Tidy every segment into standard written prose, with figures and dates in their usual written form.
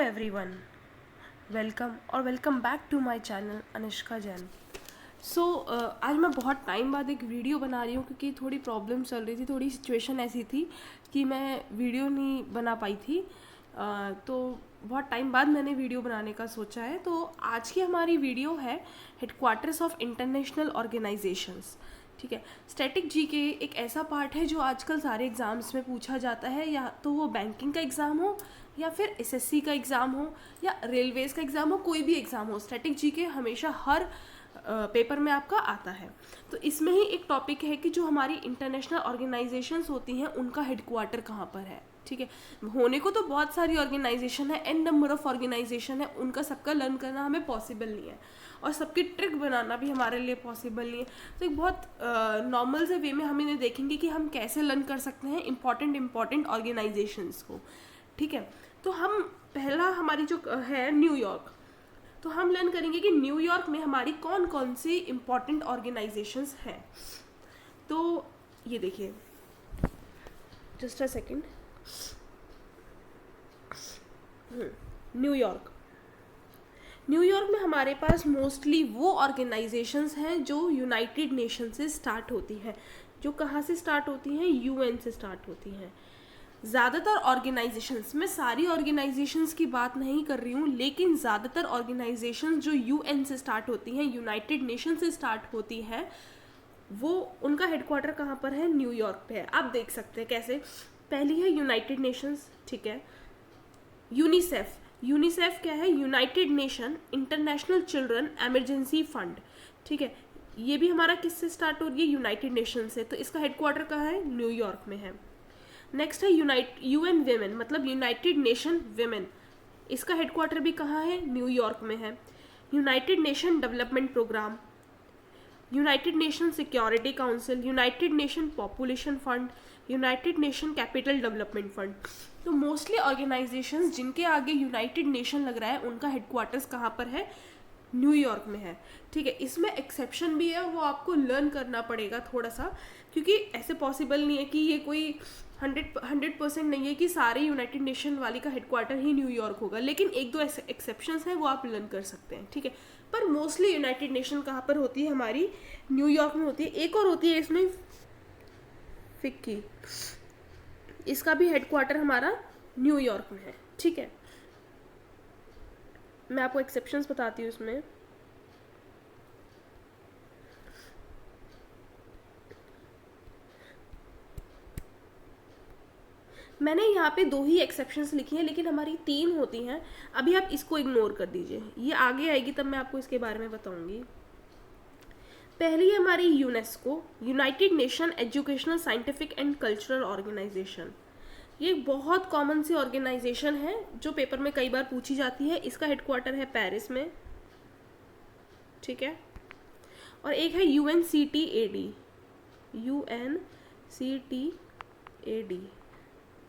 Everyone, welcome और welcome back to my channel Anushka Jain. आज मैं बहुत टाइम बाद एक वीडियो बना रही हूँ क्योंकि थोड़ी प्रॉब्लम चल रही थी, थोड़ी सिचुएशन ऐसी थी कि मैं वीडियो नहीं बना पाई थी। तो बहुत टाइम बाद मैंने वीडियो बनाने का सोचा है। तो आज की हमारी वीडियो है हेडक्वार्टर्स ऑफ इंटरनेशनल ऑर्गेनाइजेशंस। ठीक है, स्टैटिक जी के एक ऐसा पार्ट है जो आजकल सारे एग्ज़ाम्स में पूछा जाता है, या तो वो बैंकिंग का एग्ज़ाम हो या फिर एसएससी का एग्ज़ाम हो या रेलवेज़ का एग्ज़ाम हो, कोई भी एग्ज़ाम हो, स्टैटिक जी के हमेशा हर पेपर में आपका आता है। तो इसमें ही एक टॉपिक है कि जो हमारी इंटरनेशनल ऑर्गेनाइजेशंस होती हैं उनका हेडक्वार्टर कहाँ पर है। ठीक है, होने को तो बहुत सारी ऑर्गेनाइजेशन है, एन नंबर ऑफ ऑर्गेनाइजेशन है, उनका सबका लर्न करना हमें पॉसिबल नहीं है और सबकी ट्रिक बनाना भी हमारे लिए पॉसिबल नहीं है। तो एक बहुत नॉर्मल से वे में हम इन्हें देखेंगे कि हम कैसे लर्न कर सकते हैं इम्पॉर्टेंट ऑर्गेनाइजेशंस को। ठीक है, तो हम पहला हमारी जो है न्यूयॉर्क, तो हम लर्न करेंगे कि न्यूयॉर्क में हमारी कौन कौन सी इम्पॉर्टेंट ऑर्गेनाइजेशंस हैं। तो ये देखिए, just a second. New York New York में हमारे पास मोस्टली वो ऑर्गेनाइजेशंस हैं जो यूनाइटेड नेशन से स्टार्ट होती हैं। जो कहाँ से स्टार्ट होती हैं? यूएन से स्टार्ट होती हैं। ज़्यादातर ऑर्गेनाइजेशंस, मैं सारी ऑर्गेनाइजेशंस की बात नहीं कर रही हूँ, लेकिन ज़्यादातर ऑर्गेनाइजेशंस जो यूएन से स्टार्ट होती हैं, यूनाइटेड नेशन से स्टार्ट होती हैं, वो उनका हेडक्वार्टर कहाँ पर है? न्यूयॉर्क पे है। आप देख सकते हैं कैसे। पहली है यूनाइटेड नेशंस। ठीक है, यूनिसेफ। यूनिसेफ क्या है? United nation international children emergency fund. ठीक है, ये भी हमारा किससे स्टार्ट हो रही है? यूनाइटेड नेशन से। तो इसका हेडक्वार्टर कहाँ है? न्यूयॉर्क में है। नेक्स्ट है यूएन वेमेन, मतलब यूनाइटेड नेशन वेमेन। इसका हेडक्वार्टर भी कहाँ है? न्यूयॉर्क में है। United Nation Development Programme, United Nation Security Council, United Nation Population Fund, United Nation Capital Development Fund. तो मोस्टली ऑर्गेनाइजेशंस जिनके आगे यूनाइटेड नेशन लग रहा है उनका हेडक्वार्टर्स कहाँ पर है? न्यूयॉर्क में है। ठीक है, इसमें एक्सेप्शन भी है, वो आपको लर्न करना पड़ेगा थोड़ा सा, क्योंकि ऐसे पॉसिबल नहीं है कि ये कोई 100% नहीं है कि सारे यूनाइटेड नेशन वाली का हेडक्वार्टर ही न्यूयॉर्क होगा, लेकिन एक दो ऐसे एक्सेप्शंस हैं वो आप लर्न कर सकते हैं। ठीक है, पर मोस्टली यूनाइटेड नेशन कहाँ पर होती है? हमारी न्यूयॉर्क में होती है। एक और होती है इसमें फिक्की, इसका भी हेडक्वार्टर हमारा न्यूयॉर्क में है। ठीक है, मैं आपको एक्सेप्शंस बताती हूँ इसमें। मैंने यहाँ पे 2 ही एक्सेप्शंस लिखी हैं, लेकिन हमारी 3 होती हैं। अभी आप इसको इग्नोर कर दीजिए, ये आगे आएगी तब मैं आपको इसके बारे में बताऊंगी। पहली है हमारी UNESCO, United Nation Educational Scientific and Cultural Organisation. ये एक बहुत कॉमन सी ऑर्गेनाइजेशन है जो पेपर में कई बार पूछी जाती है। इसका हेडक्वार्टर है पेरिस में। ठीक है, और एक है UNCTAD। UNCTAD,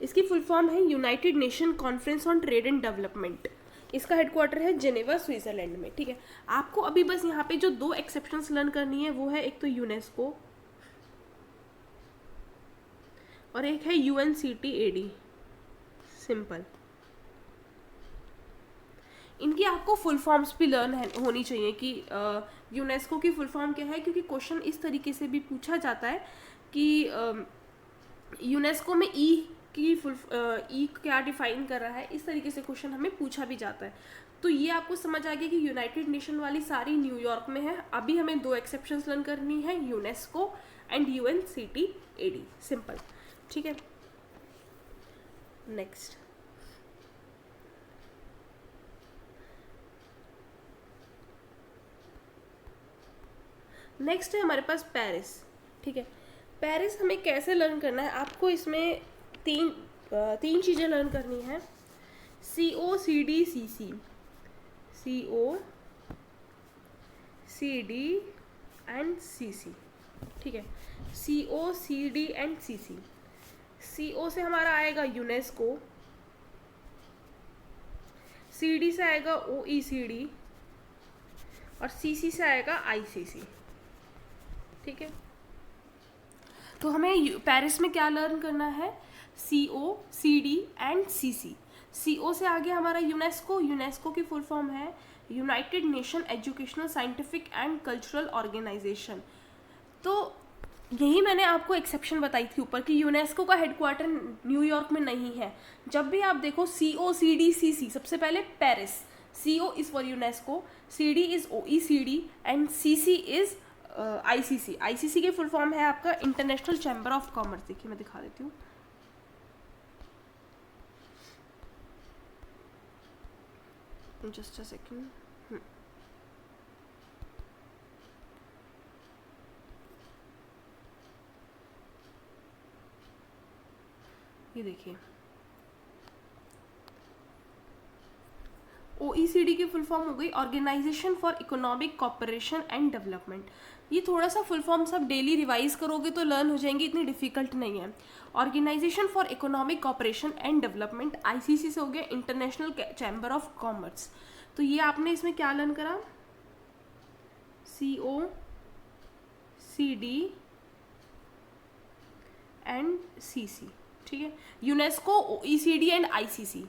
इसकी फुल फॉर्म है United nation conference on trade and development. इसका हेडक्वार्टर है जेनेवा, स्विट्जरलैंड में। ठीक है, आपको अभी बस यहाँ पे जो 2 एक्सेप्शंस लर्न करनी है वो है, एक तो यूनेस्को और एक है UNCTAD। सिंपल। इनकी आपको फुल फॉर्म्स भी लर्न होनी चाहिए कि यूनेस्को की फुल फॉर्म क्या है, क्योंकि क्वेश्चन इस तरीके से भी पूछा जाता है कि यूनेस्को में ई क्या डिफाइन कर रहा है, इस तरीके से क्वेश्चन हमें पूछा भी जाता है। तो ये आपको समझ आ गया कि यूनाइटेड नेशन वाली सारी न्यूयॉर्क में है। अभी हमें 2 एक्सेप्शंस लर्न करनी है, यूनेस्को एंड UNCTAD। सिंपल। ठीक है, नेक्स्ट है हमारे पास पेरिस। ठीक है, पेरिस हमें कैसे लर्न करना है? आपको इसमें तीन चीज़ें लर्न करनी है। COCD and CC। ठीक है, COCD एंड CC। CO से हमारा आएगा यूनेस्को, CD से आएगा OECD और CC से आएगा ICC। ठीक है, तो हमें पेरिस में क्या लर्न करना है? COCD and CC। CO से आगे हमारा यूनेस्को, यूनेस्को की फुल फॉर्म है United Nation Educational Scientific and Cultural Organisation. तो यही मैंने आपको एक्सेप्शन बताई थी ऊपर कि यूनेस्को का हेडक्वार्टर न्यूयॉर्क में नहीं है। जब भी आप देखो COCD सबसे पहले Paris, CO is for UNESCO, CD is OECD and CC is ICC की फुल फॉर्म है आपका इंटरनेशनल चैम्बर ऑफ कॉमर्स। देखिए मैं दिखा देती हूँ, जस्ट अ सेकेंड। ये देखिए OECD की फुल फॉर्म हो गई Organisation for Economic Cooperation and Development. ये थोड़ा सा फुल फॉर्म सब डेली रिवाइज करोगे तो लर्न हो जाएंगे, इतनी डिफिकल्ट नहीं है। Organisation for Economic Cooperation and Development, ICC से हो गया इंटरनेशनल चैम्बर ऑफ कॉमर्स। तो ये आपने इसमें क्या लर्न करा, COCD एंड CC, ठीक है। यूनेस्को, OECD एंड ICC,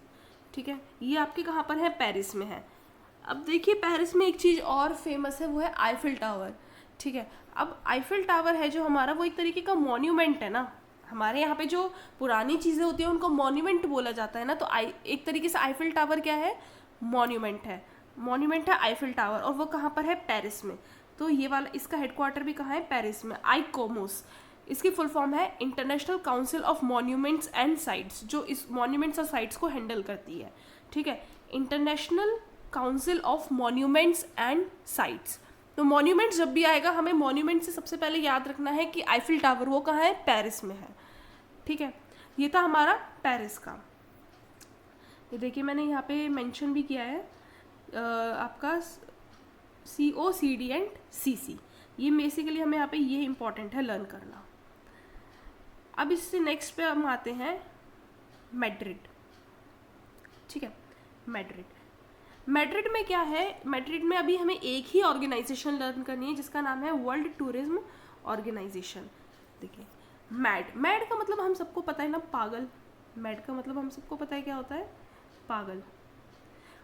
ठीक है। ये आपके कहाँ पर है, पेरिस में है। अब देखिए पेरिस में एक चीज़ और फेमस है, वो है आईफिल टावर, ठीक है। अब आईफिल टावर है जो हमारा, वो एक तरीके का मॉन्यूमेंट है ना। हमारे यहाँ पे जो पुरानी चीज़ें होती हैं उनको मॉन्यूमेंट बोला जाता है ना, तो एक तरीके से आईफिल टावर क्या है, मॉन्यूमेंट है। मॉन्यूमेंट है आईफिल टावर, और वो कहाँ पर है, पेरिस में। तो ये वाला, इसका हेडक्वार्टर भी कहाँ है, पेरिस में। आईकोमोस, इसकी फुल फॉर्म है international council of monuments and sites, जो इस मॉन्यूमेंट्स और साइट्स को हैंडल करती है, ठीक है। International council of monuments and sites. तो मॉन्यूमेंट्स जब भी आएगा, हमें मॉन्यूमेंट से सबसे पहले याद रखना है कि आईफिल टावर वो कहाँ है, पेरिस में है, ठीक है। ये था हमारा पेरिस का। ये देखिए मैंने यहाँ पे मेंशन भी किया है आपका COCD एंड CC। ये बेसिकली हमें यहाँ पे ये इंपॉर्टेंट है लर्न करना। अब इससे नेक्स्ट पे हम आते हैं मैड्रिड, ठीक है। मैड्रिड में क्या है, मैड्रिड में अभी हमें एक ही ऑर्गेनाइजेशन लर्न करनी है जिसका नाम है वर्ल्ड टूरिज्म ऑर्गेनाइजेशन। देखिए मैड का मतलब हम सबको पता है ना, पागल। मैड का मतलब हम सबको पता है क्या होता है, पागल।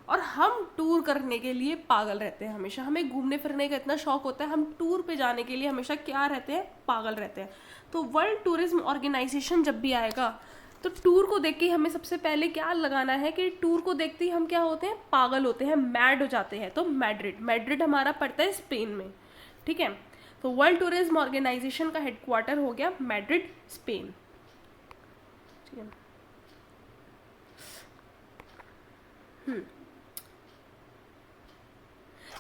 और हम टूर करने के लिए पागल रहते हैं हमेशा, हमें घूमने फिरने का इतना शौक होता है, हम टूर पे जाने के लिए हमेशा क्या रहते हैं, पागल रहते हैं। तो वर्ल्ड टूरिज्म ऑर्गेनाइजेशन जब भी आएगा तो टूर को देख के हमें सबसे पहले क्या लगाना है कि टूर को देखते ही हम क्या होते हैं, पागल होते हैं, मैड हो जाते हैं। तो मैड्रिड हमारा पड़ता है स्पेन में, ठीक है। तो वर्ल्ड टूरिज्म ऑर्गेनाइजेशन का हेडक्वार्टर हो गया मैड्रिड, स्पेन, ठीक है।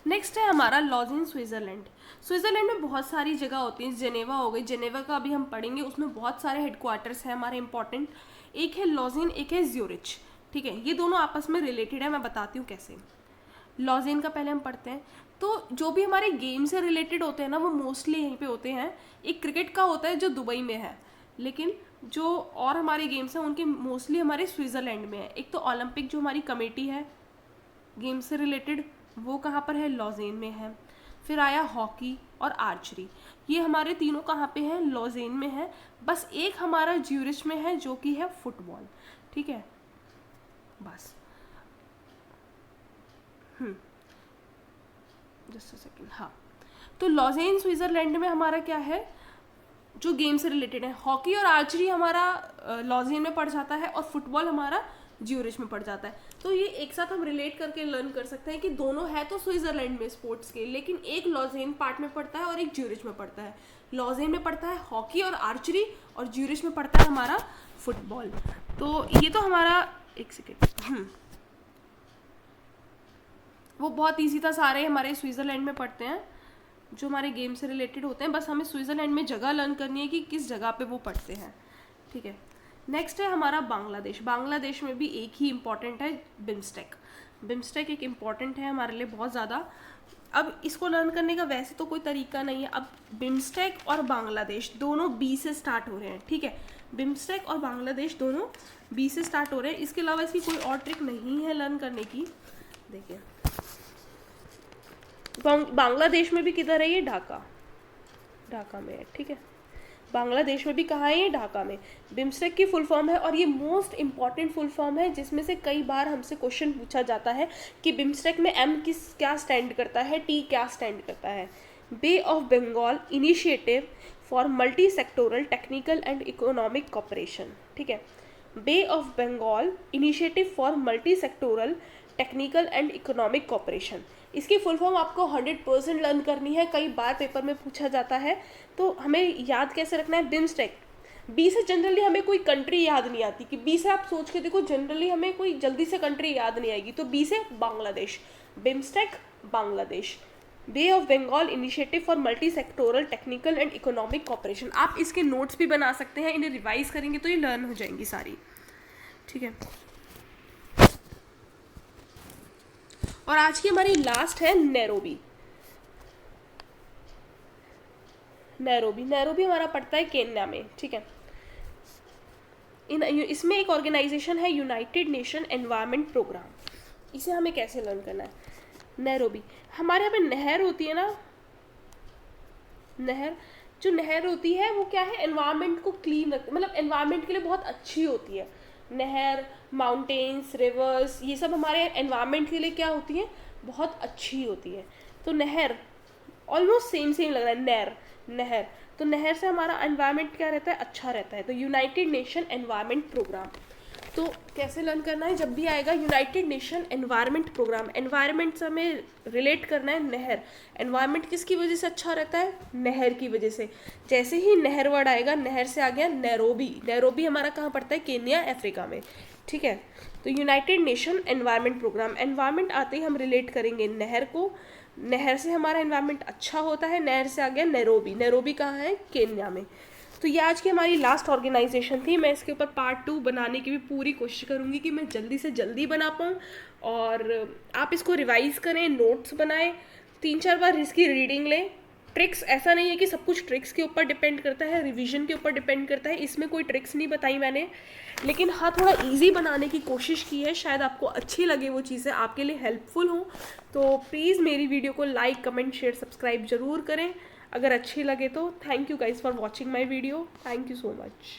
नेक्स्ट है हमारा लॉजिन, स्विट्जरलैंड। स्विट्जरलैंड में बहुत सारी जगह होती हैं, जेनेवा हो गई, जेनेवा का अभी हम पढ़ेंगे, उसमें बहुत सारे हेडक्वार्टर्स हैं हमारे इंपॉर्टेंट। एक है लॉजिन, एक है ज्यूरिच, ठीक है। ये दोनों आपस में रिलेटेड है, मैं बताती हूँ कैसे। लॉजिन का पहले हम पढ़ते हैं। तो जो भी हमारे गेम से रिलेटेड होते हैं ना, वो मोस्टली यहीं पे होते हैं। एक क्रिकेट का होता है जो दुबई में है, लेकिन जो और हमारे गेम्स हैं उनके मोस्टली हमारे स्विट्ज़रलैंड में है। एक तो ओलंपिक जो हमारी कमेटी है गेम से रिलेटेड, वो कहाँ पर है, लॉजेन में है। फिर आया हॉकी और आर्चरी, ये हमारे तीनों कहाँ पे हैं, लॉजेन में है। बस एक हमारा ज्यूरिच में है जो कि है फुटबॉल, ठीक है। बस जस्ट अ सेकेंड, हाँ। तो लॉजेन स्विट्जरलैंड में हमारा क्या है, जो गेम से रिलेटेड है, हॉकी और आर्चरी हमारा लॉजेन में पड़ जाता है और फुटबॉल हमारा ज्यूरिच में पड़ जाता है। तो ये एक साथ हम रिलेट करके लर्न कर सकते हैं कि दोनों है तो स्विट्जरलैंड में स्पोर्ट्स के, लेकिन एक लॉजेन पार्ट में पड़ता है और एक ज्यूरिच में पड़ता है। लॉजेन में पड़ता है हॉकी और आर्चरी और ज्यूरिच में पड़ता है हमारा फुटबॉल। तो ये तो हमारा, एक सेकेंड, वो बहुत ईजी था, सारे हमारे स्विट्जरलैंड में पढ़ते हैं जो हमारे गेम से रिलेटेड होते हैं। बस हमें स्विट्जरलैंड में जगह लर्न करनी है कि किस जगह पे वो पढ़ते हैं, ठीक है। नेक्स्ट है हमारा बांग्लादेश। बांग्लादेश में भी एक ही इम्पॉर्टेंट है, बिम्स्टेक। बिम्स्टेक एक इम्पॉर्टेंट है हमारे लिए बहुत ज़्यादा। अब इसको लर्न करने का वैसे तो कोई तरीका नहीं है। अब बिम्स्टेक और बांग्लादेश दोनों बी से स्टार्ट हो रहे हैं, ठीक है। बिम्स्टेक और बांग्लादेश दोनों बी से स्टार्ट हो रहे हैं। इसके अलावा इसकी कोई और ट्रिक नहीं है लर्न करने की। देखिए बांग्लादेश में भी किधर है, ये ढाका, ढाका में है, ठीक है। बांग्लादेश में भी कहाँ है ये? ढाका में। बिम्स्टेक की फुल फॉर्म है और ये मोस्ट इंपॉर्टेंट फुल फॉर्म है जिसमें से कई बार हमसे क्वेश्चन पूछा जाता है कि बिम्स्टेक में एम क्या स्टैंड करता है, टी क्या स्टैंड करता है। Bay of Bengal initiative for multi sectoral technical and economic cooperation, ठीक है। Bay of Bengal initiative for multi sectoral technical and economic cooperation, इसकी फुल फॉर्म आपको 100% लर्न करनी है, कई बार पेपर में पूछा जाता है। तो हमें याद कैसे रखना है? बिम्स्टेक। बी से जनरली हमें कोई कंट्री याद नहीं आती, कि बी से आप सोच के देखो, जनरली हमें कोई जल्दी से कंट्री याद नहीं आएगी। तो बी से Bangladesh, BIMSTEC Bangladesh. Bay of Bengal initiative for multi sectoral technical and economic Cooperation. आप इसके नोट्स भी बना सकते हैं, इन्हें रिवाइज करेंगे तो ये लर्न हो जाएंगी सारी, ठीक है। और आज की हमारी लास्ट है नैरोबी। नैरोबी हमारा पड़ता है केन्या में, ठीक है। इसमें एक ऑर्गेनाइजेशन है यूनाइटेड नेशन एनवायरनमेंट प्रोग्राम। इसे हमें कैसे लर्न करना है? नैरोबी, हमारे यहाँ पे नहर होती है ना, जो नहर होती है वो क्या है? एनवायरनमेंट को क्लीन रख, मतलब एनवायरनमेंट के लिए बहुत अच्छी होती है। नहर, माउंटेन्स, रिवर्स, ये सब हमारे एनवायरनमेंट के लिए क्या होती है? बहुत अच्छी होती है। तो नहर ऑलमोस्ट सेम लग रहा है, नहर। तो नहर से हमारा एनवायरनमेंट क्या रहता है? अच्छा रहता है। तो यूनाइटेड नेशन एनवायरनमेंट प्रोग्राम, तो कैसे लर्न करना है? जब भी आएगा United Nation Environment Programme, environment से हमें रिलेट करना है नहर। एनवायरनमेंट किसकी वजह से अच्छा रहता है? नहर की वजह से। जैसे ही नहर वर्ड आएगा, नहर से आ गया नैरोबी। नैरोबी हमारा कहाँ पड़ता है? केन्या, अफ्रीका में, ठीक है। तो United Nation Environment Programme, environment आते ही हम रिलेट करेंगे नहर को। नहर से हमारा एनवायरनमेंट अच्छा होता है, नहर से आ गया नैरोबी। नैरोबी कहाँ है? केन्या में। तो ये आज की हमारी लास्ट ऑर्गेनाइजेशन थी। मैं इसके ऊपर पार्ट 2 बनाने की भी पूरी कोशिश करूँगी कि मैं जल्दी से जल्दी बना पाऊँ, और आप इसको रिवाइज करें, नोट्स बनाएं, 3-4 बार इसकी रीडिंग लें। ट्रिक्स, ऐसा नहीं है कि सब कुछ ट्रिक्स के ऊपर डिपेंड करता है, रिवीजन के ऊपर डिपेंड करता है। इसमें कोई ट्रिक्स नहीं बताई मैंने, लेकिन हाँ थोड़ा इजी बनाने की कोशिश की है। शायद आपको अच्छी लगे वो चीज़ें, आपके लिए हेल्पफुल हो। तो प्लीज़ मेरी वीडियो को लाइक, कमेंट, शेयर, सब्सक्राइब ज़रूर करें अगर अच्छी लगे तो। Thank you guys for watching my video. Thank you so much.